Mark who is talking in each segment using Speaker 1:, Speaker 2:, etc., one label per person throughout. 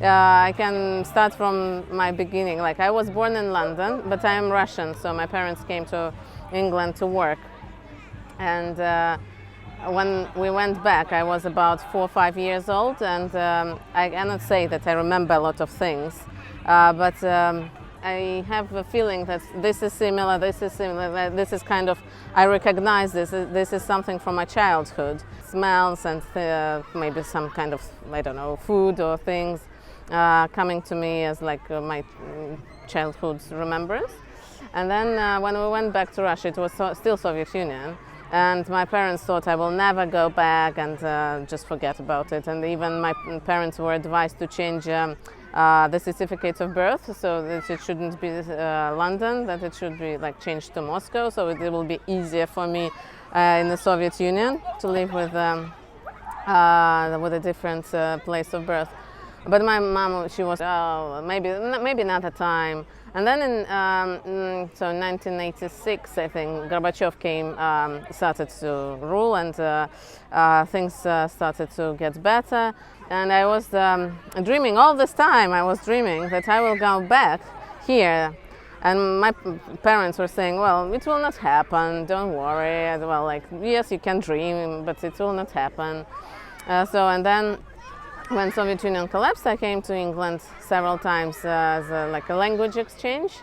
Speaker 1: I can start from my beginning. Like, I was born in London, but I am Russian, so my parents came to England to work. And when we went back, I was about 4 or 5 years old, and I cannot say that I remember a lot of things, but I have a feeling that this is similar, this is kind of, I recognize this is something from my childhood. Smells and maybe some kind of, I don't know, food or things coming to me as like my childhood remembrance. And then when we went back to Russia, it was still Soviet Union. And my parents thought I will never go back and just forget about it. And even my parents were advised to change the certificate of birth, so that it shouldn't be London, that it should be like changed to Moscow, so it will be easier for me in the Soviet Union to live with a different place of birth. But my mom, she was, maybe not a time. And then in 1986, I think, Gorbachev came, started to rule, and things started to get better. And I was dreaming all this time, I was dreaming that I will go back here. And my parents were saying, well, it will not happen, don't worry. Well, like, yes, you can dream, but it will not happen. And then when Soviet Union collapsed, I came to England several times as like a language exchange,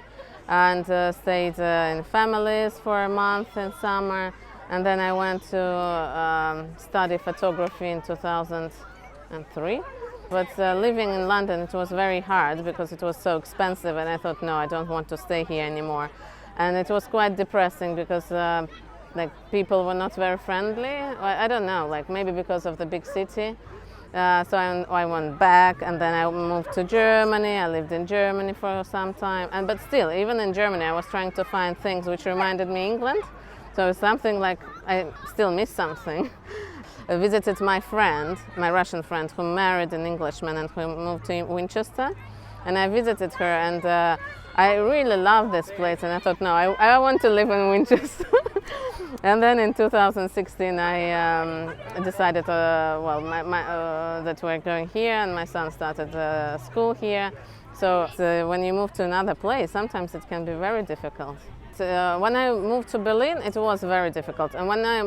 Speaker 1: and stayed in families for a month in summer. And then I went to study photography in 2003. But living in London, it was very hard because it was so expensive, and I thought, no, I don't want to stay here anymore. And it was quite depressing because like, people were not very friendly. I don't know, like, maybe because of the big city. So I went back, and then I moved to Germany. I lived in Germany for some time, but still, even in Germany, I was trying to find things which reminded me of England. So it's something like I still miss something. I visited my friend, my Russian friend, who married an Englishman and who moved to Winchester, and I visited her, and I really love this place, and I thought, no, I want to live in Winchester. And then in 2016, I decided, that we're going here, and my son started school here. So when you move to another place, sometimes it can be very difficult. When I moved to Berlin, it was very difficult. And when I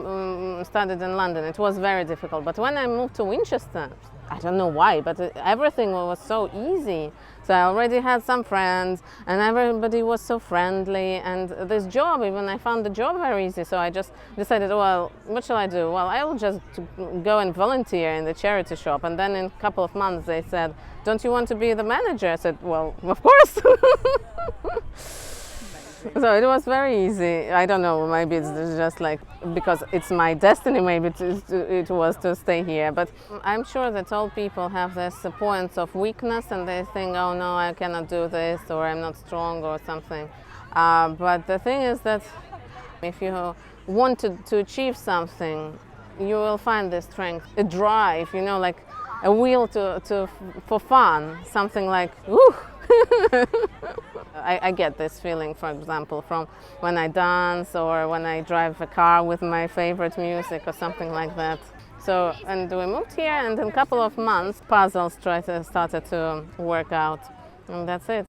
Speaker 1: studied in London, it was very difficult. But when I moved to Winchester, I don't know why, but everything was so easy. So I already had some friends, and everybody was so friendly. And this job, even I found the job very easy. So I just decided, well, what shall I do? Well, I will just go and volunteer in the charity shop. And then in a couple of months, they said, don't you want to be the manager? I said, well, of course. So it was very easy. I don't know, maybe it's just like because it's my destiny, maybe it was to stay here. But I'm sure that all people have this points of weakness, and they think, oh no, I cannot do this, or I'm not strong or something. But the thing is that if you want to achieve something, you will find the strength, a drive, you know, like a will for fun, something like, woo! I get this feeling, for example, from when I dance or when I drive a car with my favorite music or something like that. So, and we moved here, and in a couple of months, puzzles started to work out, and that's it.